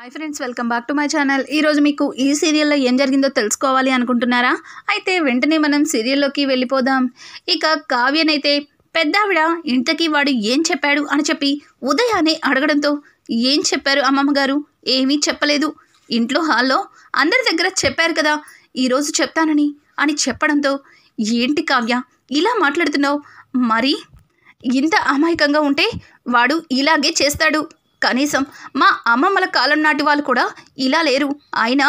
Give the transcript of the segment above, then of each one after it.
Hi friends, welcome back to my channel. ఈరోజు మీకు ఈ సీరియల్లో ఏం జరిగిందో తెలుసుకోవాలి అనుకుంటున్నారా? అయితే వెంటనే మనం సీరియల్లోకి వెళ్ళిపోదాం. ఇక కావ్యనైతే పెద్దావిడ ఇంతకీ వాడు ఏం చెప్పాడు అని చెప్పి ఉదయాన్నే అడగడంతో, ఏం చెప్పారు అమ్మమ్మ గారు? ఏమీ చెప్పలేదు. ఇంట్లో హాల్లో అందరి దగ్గర చెప్పారు కదా ఈరోజు చెప్తానని అని చెప్పడంతో, ఏంటి కావ్య ఇలా మాట్లాడుతున్నావు? మరి ఇంత అమాయకంగా ఉంటే వాడు ఇలాగే చేస్తాడు. కనీసం మా అమ్మమ్మల కాలం నాటి వాళ్ళు కూడా ఇలా లేరు. ఆయన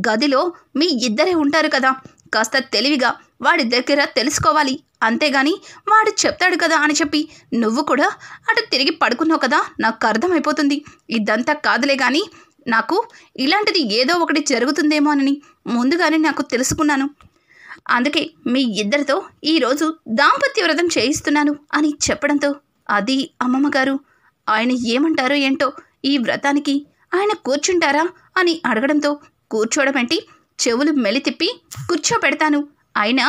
గదిలో మీ ఇద్దరే ఉంటారు కదా, కాస్త తెలివిగా వాడి దగ్గర తెలుసుకోవాలి. అంతేగాని వాడు చెప్తాడు కదా అని చెప్పి నువ్వు కూడా అటు తిరిగి పడుకున్నావు కదా, నాకు అర్థమైపోతుంది. ఇదంతా కాదులే కానీ నాకు ఇలాంటిది ఏదో ఒకటి జరుగుతుందేమోనని ముందుగానే నాకు తెలుసుకున్నాను. అందుకే మీ ఇద్దరితో ఈరోజు దాంపత్య వ్రతం చేయిస్తున్నాను అని చెప్పడంతో, అది అమ్మమ్మ గారు ఆయన ఏమంటారో ఏంటో, ఈ వ్రతానికి ఆయన కూర్చుంటారా అని అడగడంతో, కూర్చోవడమేంటి, చెవులు మెలితిప్పి కూర్చోబెడతాను. అయినా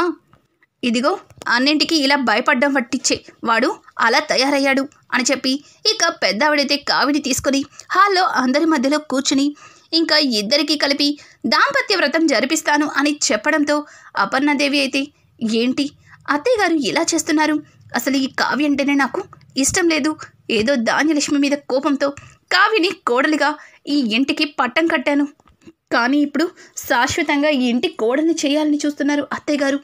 ఇదిగో అన్నింటికి ఇలా భయపడ్డం పట్టించే వాడు అలా తయారయ్యాడు అని చెప్పి ఇక పెద్దావిడైతే కావిడి తీసుకొని హాల్లో అందరి మధ్యలో కూర్చుని ఇంకా ఇద్దరికీ కలిపి దాంపత్య వ్రతం జరిపిస్తాను అని చెప్పడంతో, అపర్ణాదేవి అయితే, ఏంటి అత్తయ్య గారు ఇలా చేస్తున్నారు? అసలు ఈ కావ్య అంటేనే నాకు ఇష్టం లేదు. ఏదో ధాన్యలక్ష్మి మీద కోపంతో కావ్యని కోడలిగా ఈ ఇంటికి పట్టం కట్టాను. కానీ ఇప్పుడు శాశ్వతంగా ఈ ఇంటి కోడల్ని చేయాలని చూస్తున్నారు అత్తయ్య గారు.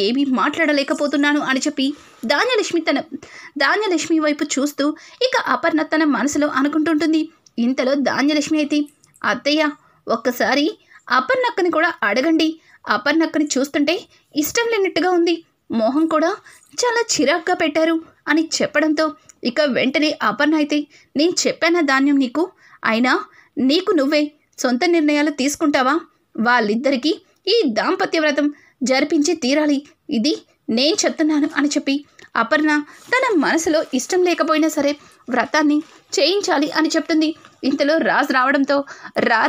ఏమీ మాట్లాడలేకపోతున్నాను అని చెప్పి ధాన్యలక్ష్మి వైపు చూస్తూ ఇక అపర్ణ తన మనసులో అనుకుంటుంటుంది. ఇంతలో ధాన్యలక్ష్మి అయితే, అత్తయ్య ఒక్కసారి అపర్ణక్కని కూడా అడగండి. అపర్ణక్కని చూస్తుంటే ఇష్టం లేనట్టుగా ఉంది. మోహం కూడా చాలా చిరాగ్గా పెట్టారు అని చెప్పడంతో, ఇక వెంటనే అపర్ణ అయితే, నేను చెప్పానా ధాన్యం నీకు? అయినా నీకు నువ్వే సొంత నిర్ణయాలు తీసుకుంటావా? వాళ్ళిద్దరికీ ఈ దాంపత్య వ్రతం జరిపించి తీరాలి, ఇది నేను చెప్తున్నాను అని చెప్పి అపర్ణ తన మనసులో ఇష్టం లేకపోయినా సరే వ్రతాన్ని చేయించాలి అని చెప్తుంది. ఇంతలో రాజ్ రావడంతో,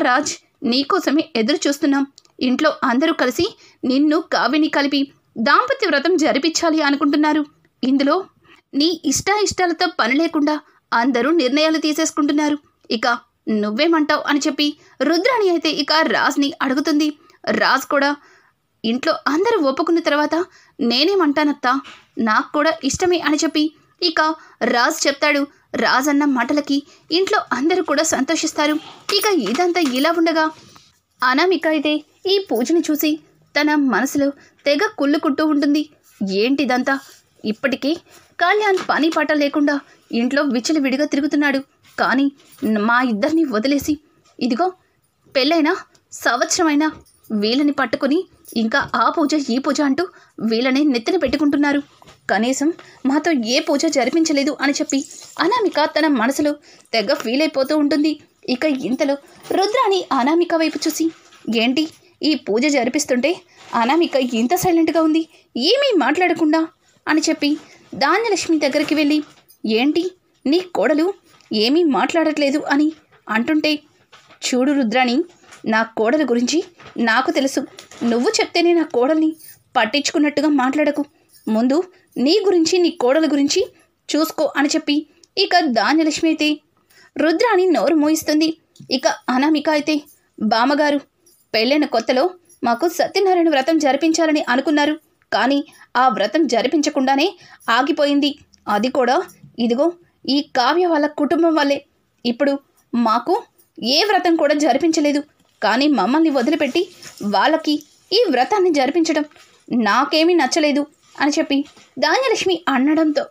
రాజ్ నీకోసమే ఎదురు చూస్తున్నాం. ఇంట్లో అందరూ కలిసి నిన్ను కావ్యని కలిపి దాంపత్య వ్రతం జరిపించాలి అనుకుంటున్నారు. ఇందులో నీ ఇష్టాలతో పని లేకుండా అందరూ నిర్ణయాలు తీసేసుకుంటున్నారు. ఇక నువ్వేమంటావు అని చెప్పి రుద్రాణి అయితే ఇక రాజ్ని అడుగుతుంది. రాజ్ కూడా ఇంట్లో అందరూ ఒప్పుకున్న తర్వాత నేనేమంటానత్తా, నాకు కూడా ఇష్టమే అని చెప్పి ఇక రాజ్ చెప్తాడు. రాజ్ అన్న మాటలకి ఇంట్లో అందరూ కూడా సంతోషిస్తారు. ఇక ఇదంతా ఇలా ఉండగా అనామిక అయితే ఈ పూజని చూసి తన మనసులో తెగ కుళ్ళుకుంటూ ఉంటుంది. ఏంటిదంతా? ఇప్పటికే కళ్యాణ్ పని పాట లేకుండా ఇంట్లో విచ్చలవిడిగా తిరుగుతున్నాడు. కానీ మా ఇద్దరిని వదిలేసి ఇదిగో పెళ్ళైనా సంవత్సరమైనా వీళ్ళని పట్టుకొని ఇంకా ఆ పూజ ఈ పూజ అంటూ వీళ్ళని నెత్తిన పెట్టుకుంటున్నారు. కనీసం మాతో ఏ పూజ జరిపించలేదు అని చెప్పి అనామిక తన మనసులో తెగ ఫీల్ అయిపోతూ ఉంటుంది. ఇక ఇంతలో రుద్రాణి అనామిక వైపు చూసి, ఏంటి ఈ పూజ జరిపిస్తుంటే అనామిక ఇంత సైలెంట్గా ఉంది, ఏమీ మాట్లాడకుండా అని చెప్పి ధాన్యలక్ష్మి దగ్గరికి వెళ్ళి, ఏంటి నీ కోడలు ఏమీ మాట్లాడట్లేదు అని అంటుంటే, చూడు రుద్రాణి, నా కోడల గురించి నాకు తెలుసు. నువ్వు చెప్తేనే నా కోడల్ని పట్టించుకున్నట్టుగా మాట్లాడకు. ముందు నీ గురించి నీ కోడల గురించి చూసుకో అని చెప్పి ఇక ధాన్యలక్ష్మి అయితే రుద్రాణి నోరు మోయిస్తుంది. ఇక అనామిక అయితే, బామ్మగారు పెళ్ళైన కొత్తలో మాకు సత్యనారాయణ వ్రతం జరిపించాలని అనుకున్నారు. కానీ ఆ వ్రతం జరిపించకుండానే ఆగిపోయింది. అది కూడా ఇదిగో ఈ కావ్య వాళ్ళ కుటుంబం వల్లే. ఇప్పుడు మాకు ఏ వ్రతం కూడా జరిపించలేదు. కానీ మమ్మల్ని వదిలిపెట్టి వాళ్ళకి ఈ వ్రతాన్ని జరిపించడం నాకేమీ నచ్చలేదు అని చెప్పి ధాన్యలక్ష్మి అనడంతో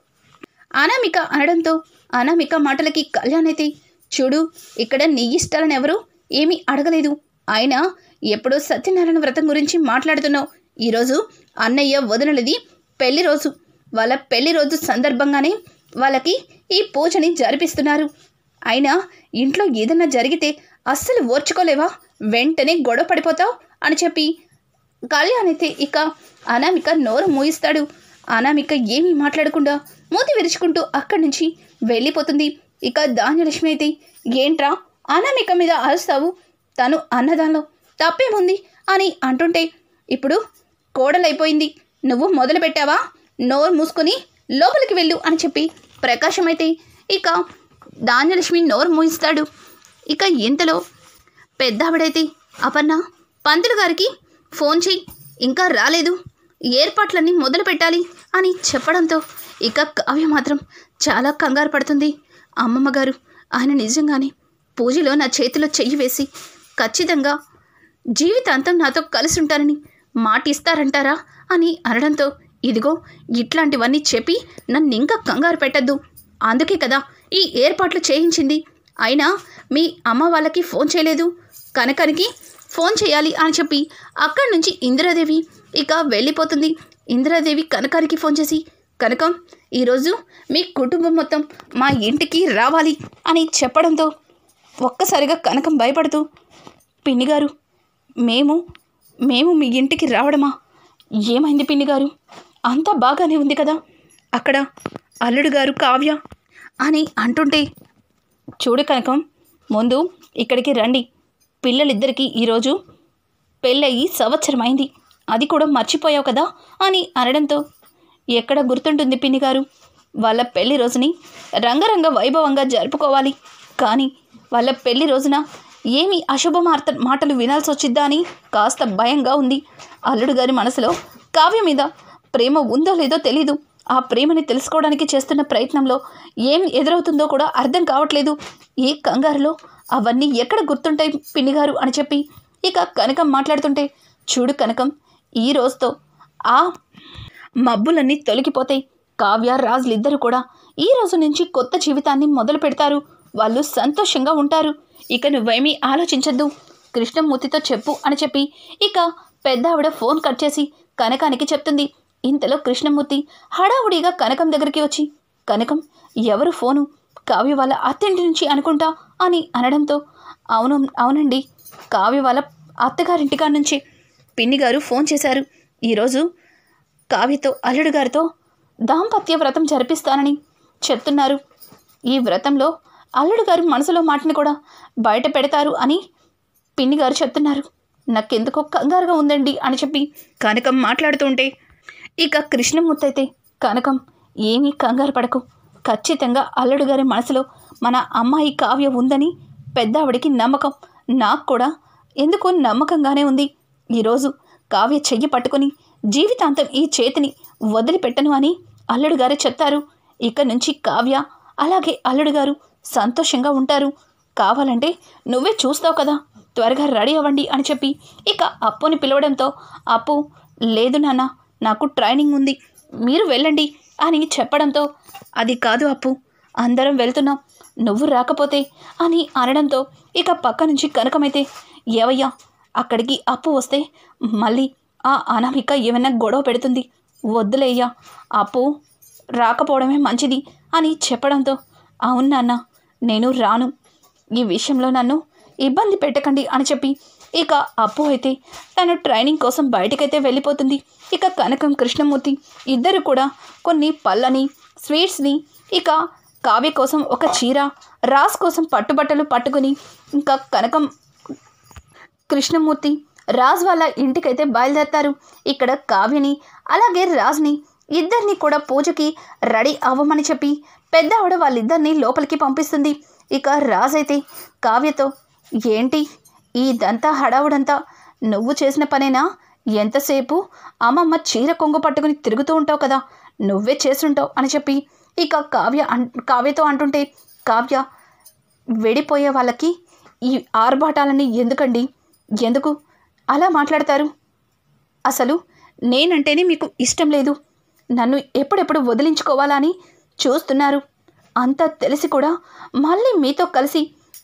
అనామిక మాటలకి కళ్యాణ్ అయితే, చూడు ఇక్కడ నీ ఇష్టాలను ఎవరు ఏమీ అడగలేదు. అయినా ఎప్పుడో సత్యనారాయణ వ్రతం గురించి మాట్లాడుతున్నావు. ఈరోజు అన్నయ్య వదినలది పెళ్లి రోజు. వాళ్ళ పెళ్లి రోజు సందర్భంగానే వాళ్ళకి ఈ పూజని జరిపిస్తున్నారు. అయినా ఇంట్లో ఏదన్నా జరిగితే అస్సలు ఓర్చుకోలేవా? వెంటనే గొడవ పడిపోతావు అని చెప్పి కళ్యాణ్ అయితే ఇక అనామిక నోరు మూయిస్తాడు. అనామిక ఏమీ మాట్లాడకుండా మూతి విరుచుకుంటూ అక్కడి నుంచి వెళ్ళిపోతుంది. ఇక ధాన్యలక్ష్మి అయితే, ఏంట్రా అనామిక మీద అరుస్తావు? తను అన్నదానిలో తప్పేముంది అని అంటుంటే, ఇప్పుడు కోడలైపోయింది, నువ్వు మొదలు పెట్టావా? నోరు మూసుకొని లోపలికి వెళ్ళు అని చెప్పి ప్రకాశం అయితే ఇక ధాన్యలక్ష్మి నోరు మూయిస్తాడు. ఇక ఇంతలో పెద్దావిడైతే అపర్ణ పంతులు గారికి ఫోన్ చెయ్యి, ఇంకా రాలేదు, ఏర్పాట్లన్నీ మొదలు పెట్టాలి అని చెప్పడంతో ఇక కావ్య మాత్రం చాలా కంగారు పడుతుంది. అమ్మమ్మ గారు, ఆయన నిజంగానే పూజలో నా చేతిలో చెయ్యి వేసి ఖచ్చితంగా జీవితాంతం నాతో కలిసి ఉంటారని మాటిస్తారంటారా అని అనడంతో, ఇదిగో ఇట్లాంటివన్నీ చెప్పి నన్ను ఇంకా కంగారు పెట్టద్దు, అందుకే కదా ఈ ఏర్పాట్లు చేయించింది. అయినా మీ అమ్మ వాళ్ళకి ఫోన్ చేయలేదు, కనకానికి ఫోన్ చేయాలి అని చెప్పి అక్కడి నుంచి ఇందిరాదేవి ఇక వెళ్ళిపోతుంది. ఇందిరాదేవి కనకానికి ఫోన్ చేసి, కనకం, ఈరోజు మీ కుటుంబం మొత్తం మా ఇంటికి రావాలి అని చెప్పడంతో ఒక్కసారిగా కనకం భయపడుతూ, పిన్ని గారు, మేము మీ ఇంటికి రావడమా? ఏమైంది పిన్ని గారు? అంతా బాగానే ఉంది కదా, అక్కడ అల్లుడు గారు కావ్య అని అంటుంటే, చూడు కనకం, ముందు ఇక్కడికి రండి, పిల్లలిద్దరికీ ఈరోజు పెళ్ళయి సంవత్సరమైంది, అది కూడా మర్చిపోయావు కదా అని అనడంతో, ఎక్కడ గుర్తుంటుంది పిన్ని గారు, వాళ్ళ పెళ్లి రోజుని రంగరంగ వైభవంగా జరుపుకోవాలి, కానీ వాళ్ళ పెళ్లి రోజున ఏమి అశుభ మాటలు వినాల్సి వచ్చిద్దా అని కాస్త భయంగా ఉంది. అల్లుడు గారి మనసులో కావ్య మీద ప్రేమ ఉందో లేదో తెలీదు, ఆ ప్రేమని తెలుసుకోవడానికి చేస్తున్న ప్రయత్నంలో ఏం ఎదురవుతుందో కూడా అర్థం కావట్లేదు. ఈ కంగారులో అవన్నీ ఎక్కడ గుర్తుంటాయి పిన్నిగారు అని చెప్పి ఇక కనకం మాట్లాడుతుంటే, చూడు కనకం, ఈ రోజుతో ఆ మబ్బులన్నీ తొలగిపోతాయి. కావ్య రాజులిద్దరూ కూడా ఈ రోజు నుంచి కొత్త జీవితాన్ని మొదలు పెడతారు, వాళ్ళు సంతోషంగా ఉంటారు, ఇక నువ్వేమీ ఆలోచించద్దు, కృష్ణమూర్తితో చెప్పు అని చెప్పి ఇక పెద్దావిడ ఫోన్ కట్ చేసి కనకానికి చెప్తుంది. ఇంతలో కృష్ణమూర్తి హడావుడిగా కనకం దగ్గరికి వచ్చి, కనకం, ఎవరు ఫోను? కావ్య వాళ్ళ అత్తింటి నుంచి అనుకుంటా అని అనడంతో, అవునండి, కావ్య వాళ్ళ అత్తగారింటికాడ నుంచి పిన్ని గారు ఫోన్ చేశారు, ఈరోజు కావ్యతో అల్లుడు గారితో దాంపత్య వ్రతం జరిపిస్తానని చెప్తున్నారు, ఈ వ్రతంలో అల్లుడు గారు మనసులో మాటని కూడా బయట పెడతారు అని పిన్ని గారు చెప్తున్నారు, నాకెందుకో కంగారుగా ఉందండి అని చెప్పి కనకం మాట్లాడుతూ ఉంటే ఇక కృష్ణమూర్తి అయితే, కనకం, ఏమీ కంగారు పడకు, ఖచ్చితంగా అల్లుడు గారి మనసులో మన అమ్మాయి కావ్య ఉందని పెద్దావిడికి నమ్మకం, నాకు కూడా ఎందుకో నమ్మకంగానే ఉంది, ఈరోజు కావ్య చెయ్యి పట్టుకొని జీవితాంతం ఈ చేతిని వదిలిపెట్టను అని అల్లుడు గారు చెప్తారు, ఇక నుంచి కావ్య అలాగే అల్లుడు గారు సంతోషంగా ఉంటారు, కావాలంటే నువ్వే చూస్తావు కదా, త్వరగా రెడీ అవ్వండి అని చెప్పి ఇక అప్పుని పిలవడంతో, అప్పు, లేదు నాన్న, నాకు ట్రైనింగ్ ఉంది, మీరు వెళ్ళండి అని చెప్పడంతో, అది కాదు అప్పు, అందరం వెళ్తున్నాం, నువ్వు రాకపోతే అని అనడంతో ఇక పక్క నుంచి కనకమైతే, ఏవయ్యా, అక్కడికి అప్పు వస్తే మళ్ళీ ఆ అనామిక ఏమైనా గొడవ పెడుతుంది, వద్దులేయ్యా, అప్పు రాకపోవడమే మంచిది అని చెప్పడంతో, అవును నాన్న, నేను రాను, ఈ విషయంలో నన్ను ఇబ్బంది పెట్టకండి అని చెప్పి ఇక అప్పు అయితే తన ట్రైనింగ్ కోసం బయటకైతే వెళ్ళిపోతుంది. ఇక కనకం కృష్ణమూర్తి ఇద్దరు కూడా కొన్ని పళ్ళని స్వీట్స్ని ఇక కావ్య కోసం ఒక చీర, రాజ్ కోసం పట్టుబట్టలు పట్టుకుని ఇంకా కనకం కృష్ణమూర్తి రాజ్ వాళ్ళ ఇంటికైతే బయలుదేరతారు. ఇక్కడ కావ్యని అలాగే రాజ్ని ఇద్దరిని కూడా పూజకి రెడీ అవ్వమని చెప్పి పెద్దావిడ వాళ్ళిద్దరిని లోపలికి పంపిస్తుంది. ఇక రాజ్ అయితే కావ్యతో, ఏంటి ఇదంతా హడావుడంతా నువ్వు చేసిన పనేనా, ఎంతసేపు అమ్మమ్మ చీర కొంగు పట్టుకుని తిరుగుతూ ఉంటావు కదా, నువ్వే చేస్తుంటావు అని చెప్పి ఇక కావ్యతో అంటుంటే, కావ్య, వెడిపోయే వాళ్ళకి ఈ ఆర్భాటాలన్నీ ఎందుకండి, ఎందుకు అలా మాట్లాడతారు, అసలు నేనంటేనే మీకు ఇష్టం లేదు, నన్ను ఎప్పుడెప్పుడు వదిలించుకోవాలని చూస్తున్నారు, అంతా తెలిసి కూడా మళ్ళీ మీతో కలిసి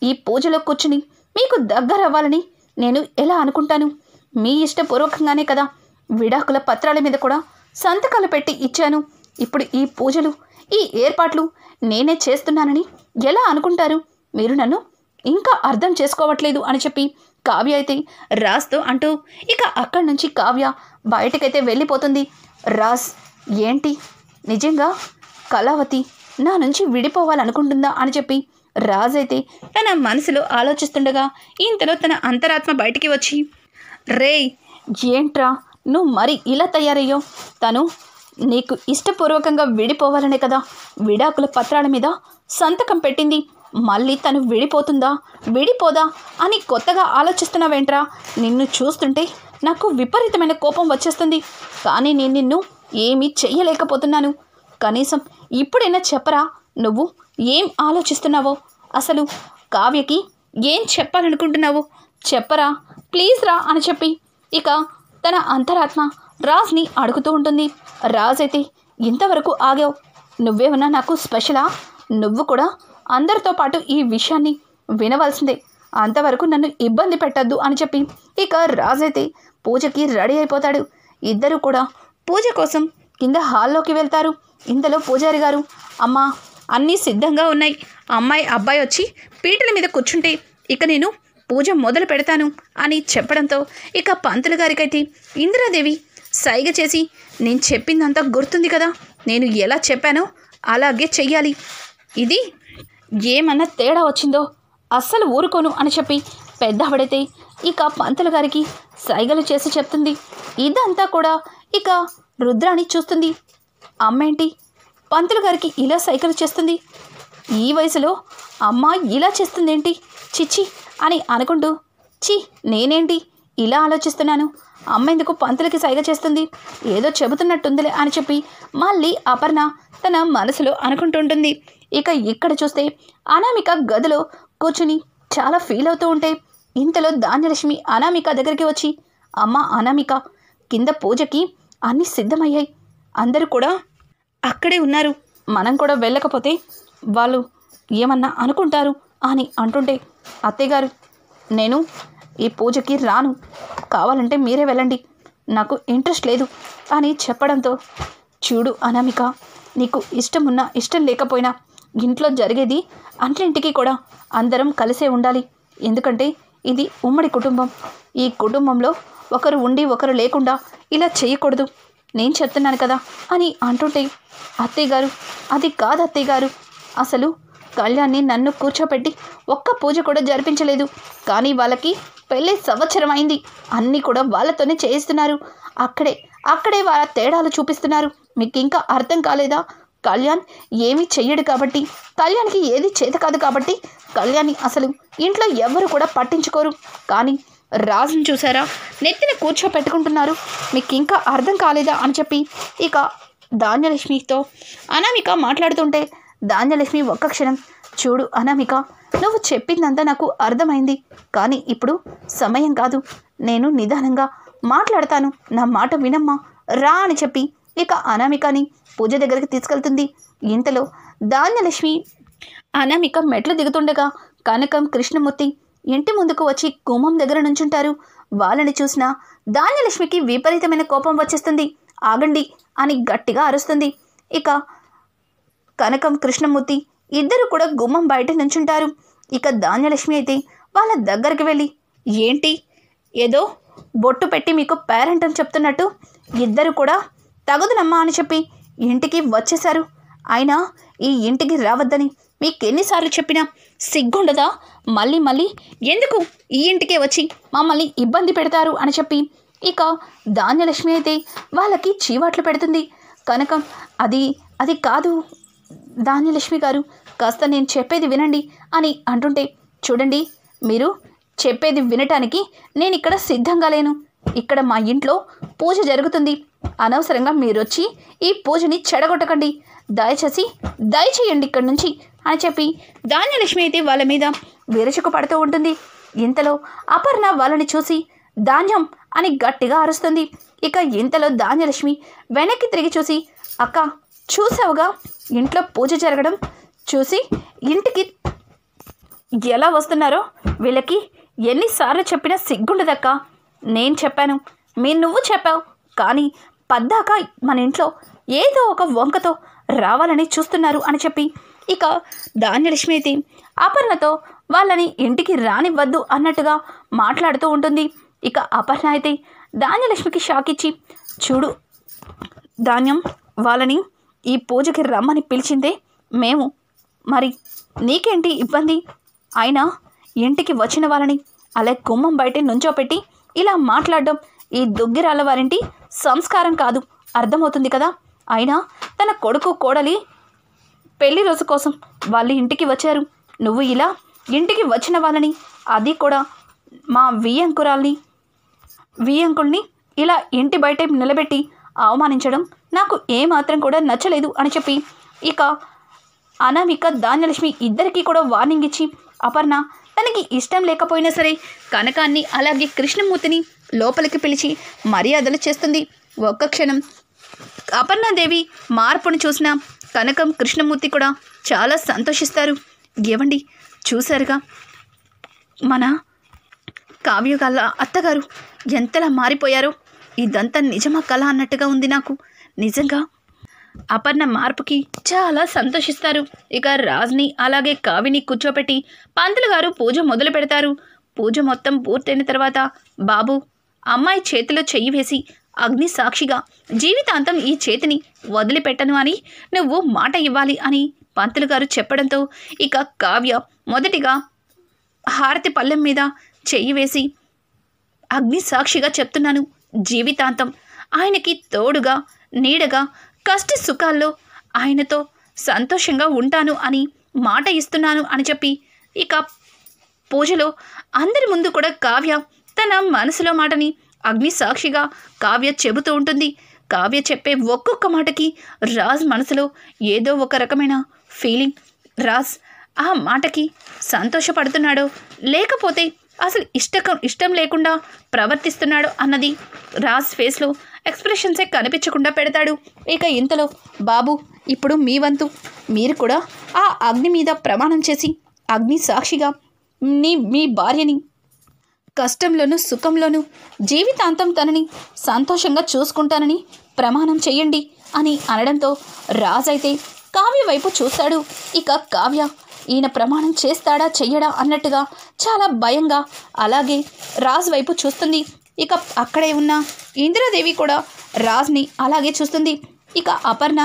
ఈ పూజలో కూర్చుని మీకు దగ్గర అవ్వాలని నేను ఎలా అనుకుంటాను, మీ ఇష్టపూర్వకంగానే కదా విడాకుల పత్రాల మీద కూడా సంతకాలు పెట్టి ఇచ్చాను, ఇప్పుడు ఈ పూజలు ఈ ఏర్పాట్లు నేనే చేస్తున్నానని ఎలా అనుకుంటారు, మీరు నన్ను ఇంకా అర్థం చేసుకోవట్లేదు అని చెప్పి కావ్య అయితే రాజ్తో అంటూ ఇక అక్కడి నుంచి కావ్య బయటకైతే వెళ్ళిపోతుంది. రాజ్, ఏంటి నిజంగా కళావతి నా నుంచి విడిపోవాలనుకుంటుందా అని చెప్పి రాజ్ అయితే తన మనసులో ఆలోచిస్తుండగా ఇంతలో తన అంతరాత్మ బయటికి వచ్చి, రేయ్, ఏంట్రా నువ్వు మరి ఇలా తయారయ్యో, తను నీకు ఇష్టపూర్వకంగా విడిపోవాలనే కదా విడాకుల పత్రాల మీద సంతకం పెట్టింది, మళ్ళీ తను విడిపోతుందా విడిపోదా అని కొత్తగా ఆలోచిస్తున్నావేంట్రా? నిన్ను చూస్తుంటే నాకు విపరీతమైన కోపం వచ్చేస్తుంది. కానీ నేను నిన్ను ఏమీ చెయ్యలేకపోతున్నాను. కనీసం ఇప్పుడైనా చెప్పరా, నువ్వు ఏం ఆలోచిస్తున్నావో, అసలు కావ్యకి ఏం చెప్పాలనుకుంటున్నావో చెప్పరా ప్లీజ్ రా అని చెప్పి ఇక తన అంతరాత్మ రాజ్ని అడుగుతూ ఉంటుంది. రాజ్ అయితే ఇంతవరకు ఆగావు, నువ్వేమన్నా నాకు స్పెషలా? నువ్వు కూడా అందరితో పాటు ఈ విషయాన్ని వినవలసిందే, అంతవరకు నన్ను ఇబ్బంది పెట్టద్దు అని చెప్పి ఇక రాజ్ అయితే పూజకి రెడీ అయిపోతాడు. ఇద్దరు కూడా పూజ కోసం కింద హాల్లోకి వెళ్తారు. ఇంతలో పూజారి గారు, అమ్మా అన్నీ సిద్ధంగా ఉన్నాయి, అమ్మాయి అబ్బాయి వచ్చి పీటల మీద కూర్చుంటే ఇక నేను పూజ మొదలు పెడతాను అని చెప్పడంతో ఇక పంతులు గారికైతే ఇందిరాదేవి సైగ చేసి, నేను చెప్పిందంతా గుర్తుంది కదా, నేను ఎలా చెప్పానో అలాగే చెయ్యాలి, ఇది ఏమన్నా తేడా వచ్చిందో అస్సలు ఊరుకోను అని చెప్పి పెద్దవాడైతే ఇక పంతులు గారికి సైగలు చేసి చెప్తుంది. ఇదంతా కూడా ఇక రుద్రాణి చూస్తుంది. అమ్మేంటి పంతులు గారికి ఇలా సైగలు చేస్తుంది, ఈ వయసులో అమ్మ ఇలా చేస్తుందేంటి, చిచ్చి అని అనుకుంటూ, చి నేనేంటి ఇలా ఆలోచిస్తున్నాను, అమ్మ ఎందుకు పంతులకి సైగ చేస్తుంది, ఏదో చెబుతున్నట్టుందిలే అని చెప్పి మళ్ళీ అపర్ణ తన మనసులో అనుకుంటుంటుంది. ఇక ఇక్కడ చూస్తే అనామిక గదిలో కూర్చుని చాలా ఫీల్ అవుతూ ఉంటే ఇంతలో ధాన్యలక్ష్మి అనామిక దగ్గరికి వచ్చి, అమ్మ అనామిక, కింద పూజకి అన్నీ సిద్ధమయ్యాయి, అందరూ కూడా అక్కడే ఉన్నారు, మనం కూడా వెళ్ళకపోతే వాళ్ళు ఏమన్నా అనుకుంటారు అని అంటుంటే, అత్తయ్యగారు నేను ఈ పూజకి రాను, కావాలంటే మీరే వెళ్ళండి, నాకు ఇంట్రెస్ట్ లేదు అని చెప్పడంతో, చూడు అనామిక, నీకు ఇష్టం ఉన్నా ఇష్టం లేకపోయినా ఇంట్లో జరిగేది అన్నింటికీ కూడా అందరం కలిసే ఉండాలి, ఎందుకంటే ఇది ఉమ్మడి కుటుంబం, ఈ కుటుంబంలో ఒకరు ఉండి ఒకరు లేకుండా ఇలా చేయకూడదు, నేను చెప్తున్నాను కదా అని అంటుంటే, అత్తయ్యగారు అది కాదు అత్తయ్యగారు, అసలు కళ్యాణ్ని నన్ను కూర్చోపెట్టి ఒక్క పూజ కూడా జరిపించలేదు, కానీ వాళ్ళకి పెళ్ళి సంవత్సరం అయింది, అన్నీ కూడా వాళ్ళతోనే చేయిస్తున్నారు, అక్కడే వాళ్ళ తేడాలు చూపిస్తున్నారు, మీకు ఇంకా అర్థం కాలేదా? కళ్యాణ్ ఏమీ చెయ్యడు కాబట్టి, కళ్యాణ్కి ఏది చేత కాదు కాబట్టి కళ్యాణ్ని అసలు ఇంట్లో ఎవరు కూడా పట్టించుకోరు, కానీ రాజుని చూసారా నెత్తిన కూర్చోపెట్టుకుంటున్నారు, మీకు ఇంకా అర్థం కాలేదా అని చెప్పి ఇక ధాన్యలక్ష్మితో అనామిక మాట్లాడుతుంటే, ధాన్యలక్ష్మి ఒక్క క్షణం, చూడు అనామిక, నువ్వు చెప్పిందంతా నాకు అర్థమైంది, కానీ ఇప్పుడు సమయం కాదు, నేను నిదానంగా మాట్లాడతాను, నా మాట వినమ్మా రా అని చెప్పి ఇక అనామికని పూజ దగ్గరికి తీసుకెళ్తుంది. ఇంతలో ధాన్యలక్ష్మి అనామిక మెట్లు దిగుతుండగా కనకం కృష్ణమూర్తి ఇంటి ముందుకు వచ్చి గుమ్మం దగ్గర నుంచుంటారు. వాళ్ళని చూసిన ధాన్యలక్ష్మికి విపరీతమైన కోపం వచ్చేస్తుంది. ఆగండి అని గట్టిగా అరుస్తుంది. ఇక కనకం కృష్ణమూర్తి ఇద్దరు కూడా గుమ్మం బయట నుంచుంటారు. ఇక ధాన్యలక్ష్మి అయితే వాళ్ళ దగ్గరికి వెళ్ళి, ఏంటి ఏదో బొట్టు పెట్టి మీకు పేరెంట్ అని చెప్తున్నట్టు ఇద్దరు కూడా తగదునమ్మా అని చెప్పి ఇంటికి వచ్చేశారు, అయినా ఈ ఇంటికి రావద్దని మీకెన్నిసార్లు చెప్పినా సిగ్గుండదా? మళ్ళీ ఎందుకు ఈ ఇంటికే వచ్చి మమ్మల్ని ఇబ్బంది పెడతారు అని చెప్పి ఇక ధాన్యలక్ష్మి అయితే వాళ్ళకి చీవాట్లు పెడుతుంది. కనకం అది కాదు ధాన్యలక్ష్మి గారు, కాస్త నేను చెప్పేది వినండి అని అంటుంటే, చూడండి మీరు చెప్పేది వినటానికి నేను ఇక్కడ సిద్ధంగా లేను, ఇక్కడ మా ఇంట్లో పూజ జరుగుతుంది, అనవసరంగా మీరు వచ్చి ఈ పూజని చెడగొట్టకండి, దయచేయండి ఇక్కడి నుంచి అని చెప్పి ధాన్యలక్ష్మి అయితే వాళ్ళ మీద విరుచుకు పడుతూ ఉంటుంది. ఇంతలో అపర్ణ వాళ్ళని చూసి ధాన్యం అని గట్టిగా అరుస్తుంది. ఇక ఇంతలో ధాన్యలక్ష్మి వెనక్కి తిరిగి చూసి, అక్క చూసావుగా ఇంట్లో పూజ జరగడం, చూసి ఇంటికి ఎలా వస్తున్నారో, వీళ్ళకి ఎన్నిసార్లు చెప్పినా సిగ్గుండదక్క, నేను చెప్పాను నువ్వు చెప్పావు, కానీ పద్దాక మన ఇంట్లో ఏదో ఒక వంకతో రావాలని చూస్తున్నారు అని చెప్పి ఇక ధాన్యలక్ష్మి అయితే అపర్ణతో వాళ్ళని ఇంటికి రానివ్వద్దు అన్నట్టుగా మాట్లాడుతూ ఉంటుంది. ఇక అపర్ణ అయితే ధాన్యలక్ష్మికి షాక్ ఇచ్చి, చూడు ధాన్యం, వాళ్ళని ఈ పూజకి రమ్మని పిలిచిందే మేము, మరి నీకేంటి ఇబ్బంది? అయినా ఇంటికి వచ్చిన వాళ్ళని అలా గుమ్మం బయట నుంచోపెట్టి ఇలా మాట్లాడడం ఈ దుగ్గిరాల వారింటి సంస్కారం కాదు, అర్థమవుతుంది కదా. అయినా తన కొడుకు కోడలి పెళ్లి రోజు కోసం వాళ్ళ ఇంటికి వచ్చారు, నువ్వు ఇలా ఇంటికి వచ్చిన వాళ్ళని, అది కూడా మా వియ్యంకుల్ని ఇలా ఇంటి బయట నిలబెట్టి అవమానించడం నాకు ఏమాత్రం కూడా నచ్చలేదు అని చెప్పి ఇక అనామిక ధాన్యలక్ష్మి ఇద్దరికీ కూడా వార్నింగ్ ఇచ్చి అపర్ణ తనకి ఇష్టం లేకపోయినా సరే కనకాన్ని అలాగే కృష్ణమూర్తిని లోపలికి పిలిచి మర్యాదలు చేస్తుంది. ఒక్క క్షణం అపర్ణాదేవి మార్పును చూసిన కనకం కృష్ణమూర్తి కూడా చాలా సంతోషిస్తారు. ఏవండి చూశారుగా మన కావ్య కళ అత్తగారు ఎంతలా మారిపోయారో, ఇదంతా నిజమా కళ అన్నట్టుగా ఉంది నాకు. నిజంగా అపర్ణ మార్పుకి చాలా సంతోషిస్తారు. ఇక రాజ్ని అలాగే కావ్యని కూర్చోపెట్టి పంతులు గారు పూజ మొదలు పెడతారు. పూజ మొత్తం పూర్తయిన తర్వాత బాబు అమ్మాయి చేతిలో చెయ్యి వేసి అగ్ని సాక్షిగా జీవితాంతం ఈ చేతిని వదిలిపెట్టను అని నువ్వు మాట ఇవ్వాలి అని పంతులు గారు చెప్పడంతో ఇక కావ్య మొదటిగా హారతి పళ్ళెం మీద చెయ్యి వేసి అగ్ని సాక్షిగా చెప్తున్నాను, జీవితాంతం ఆయనకి తోడుగా నీడగా కష్ట సుఖాల్లో ఆయనతో సంతోషంగా ఉంటాను అని మాట ఇస్తున్నాను అని చెప్పి ఇక పూజలో అందరి ముందు కూడా కావ్య తన మనసులో మాటని అగ్ని సాక్షిగా కావ్య చెబుతూ ఉంటుంది. కావ్య చెప్పే ఒక్కొక్క మాటకి రాజ్ మనసులో ఏదో ఒక రకమైన ఫీలింగ్. రాజ్ ఆ మాటకి సంతోషపడుతున్నాడో లేకపోతే అసలు ఇష్టం లేకుండా ప్రవర్తిస్తున్నాడు అన్నది రాజ్ ఫేస్లో ఎక్స్ప్రెషన్సే కనిపించకుండా పెడతాడు. ఇక ఇంతలో బాబు ఇప్పుడు మీ వంతు, మీరు కూడా ఆ అగ్ని మీద ప్రమాణం చేసి అగ్ని సాక్షిగా మీ భార్యని కష్టంలోనూ సుఖంలోనూ జీవితాంతం తనని సంతోషంగా చూసుకుంటానని ప్రమాణం చెయ్యండి అని అనడంతో రాజ్ అయితే కావ్య వైపు చూస్తాడు. ఇక కావ్య ఈయన ప్రమాణం చేస్తాడా చెయ్యడా అన్నట్టుగా చాలా భయంగా అలాగే రాజ్ వైపు చూస్తుంది. ఇక అక్కడే ఉన్న ఇందిరాదేవి కూడా రాజ్ని అలాగే చూస్తుంది. ఇక అపర్ణ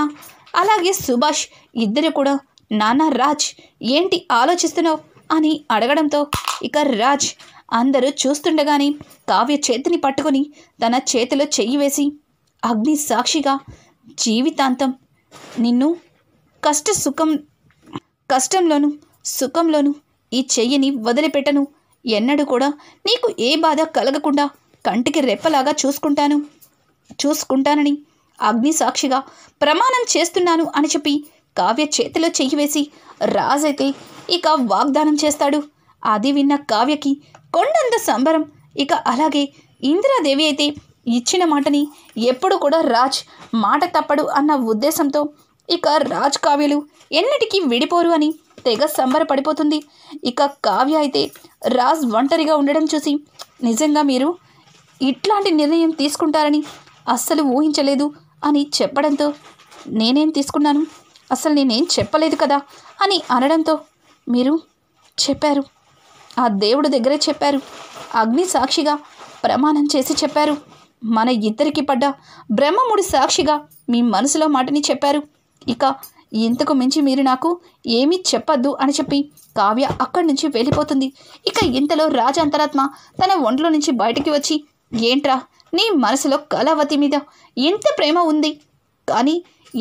అలాగే సుభాష్ ఇద్దరు కూడా నాన్న రాజ్ ఏంటి ఆలోచిస్తున్నావు అని అడగడంతో ఇక రాజ్ అందరూ చూస్తుండగానే కావ్య చేతిని పట్టుకొని తన చేతిలో చెయ్యి వేసి అగ్ని సాక్షిగా జీవితాంతం నిన్ను కష్టంలోనూ సుఖంలోనూ ఈ చెయ్యిని వదిలిపెట్టను, ఎన్నడూ కూడా నీకు ఏ బాధ కలగకుండా కంటికి రెప్పలాగా చూసుకుంటానని అగ్ని సాక్షిగా ప్రమాణం చేస్తున్నాను అని చెప్పి కావ్య చేతిలో చెయ్యి వేసి రాజైతే ఇక వాగ్దానం చేస్తాడు. అది విన్న కావ్యకి కొండంత సంబరం. ఇక అలాగే ఇందిరాదేవి అయితే ఇచ్చిన మాటని ఎప్పుడు కూడా రాజ్ మాట తప్పడు అన్న ఉద్దేశంతో ఇక రాజ్ కావ్యలు ఎన్నటికీ విడిపోరు అని తెగ సంబరపడిపోతుంది. ఇక కావ్య అయితే రాజ్ ఒంటరిగా ఉండడం చూసి నిజంగా మీరు ఇట్లాంటి నిర్ణయం తీసుకుంటారని అస్సలు ఊహించలేదు అని చెప్పడంతో నేనేం తీసుకున్నాను, అసలు నేనేం చెప్పలేదు కదా అని అనడంతో మీరు చెప్పారు, ఆ దేవుడి దగ్గరే చెప్పారు, అగ్ని సాక్షిగా ప్రమాణం చేసి చెప్పారు, మన ఇద్దరికి పడ్డ బ్రహ్మముడి సాక్షిగా మీ మనసులో మాటని చెప్పారు, ఇక ఇంతకు మించి మీరు నాకు ఏమీ చెప్పద్దు అని చెప్పి కావ్య అక్కడి నుంచి వెళ్ళిపోతుంది. ఇక ఇంతలో రాజాంతరాత్మ తన ఒంట్లో నుంచి బయటికి వచ్చి ఏంట్రా నీ మనసులో కళావతి మీద ఇంత ప్రేమ ఉంది కానీ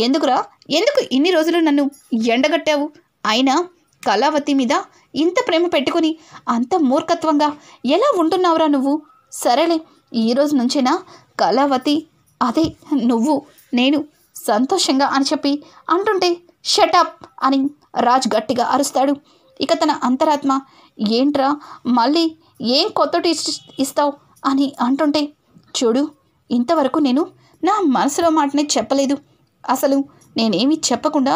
ఎందుకు ఇన్ని రోజులు నన్ను ఎండగట్టావు, అయినా కళావతి మీద ఇంత ప్రేమ పెట్టుకుని అంత మూర్ఖత్వంగా ఎలా ఉంటున్నావురా నువ్వు, సరేలే ఈరోజు నుంచేనా కళావతి అదే నువ్వు నేను సంతోషంగా అని చెప్పి అంటుంటే షటప్ అని రాజ్ గట్టిగా అరుస్తాడు. ఇక తన అంతరాత్మ ఏంట్రా మళ్ళీ ఏం కొత్తటి ఇస్తావు అని అంటుంటే చూడు ఇంతవరకు నేను నా మనసులో మాటనే చెప్పలేదు, అసలు నేనేమి చెప్పకుండా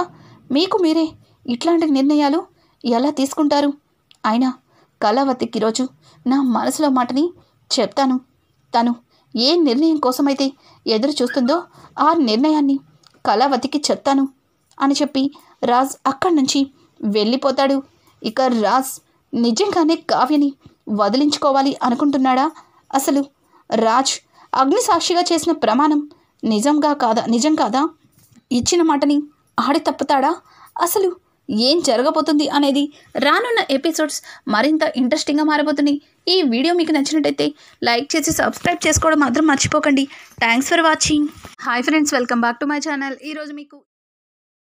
మీకు మీరే ఇట్లాంటి నిర్ణయాలు ఎలా తీసుకుంటారు, అయినా కళావతికి ఈరోజు నా మనసులో మాటని చెప్తాను, తను ఏ నిర్ణయం కోసమైతే ఎదురు చూస్తుందో ఆ నిర్ణయాన్ని కళావతికి చెప్తాను అని చెప్పి రాజ్ అక్కడి నుంచి వెళ్ళిపోతాడు. ఇక రాజ్ నిజంగానే కావ్యని వదిలించుకోవాలి అనుకుంటున్నాడా, అసలు రాజ్ అగ్నిసాక్షిగా చేసిన ప్రమాణం నిజం కాదా, ఇచ్చిన మాటని ఆడి తప్పుతాడా, అసలు ఏం జరగబోతుంది అనేది రానున్న ఎపిసోడ్స్ మరింత ఇంట్రెస్టింగ్గా మారబోతుంది. ఈ వీడియో మీకు నచ్చినట్టయితే లైక్ చేసి సబ్స్క్రైబ్ చేసుకోవడం మాత్రం మర్చిపోకండి. Thanks for watching. Hi friends, welcome back to my channel. ఈరోజు మీకు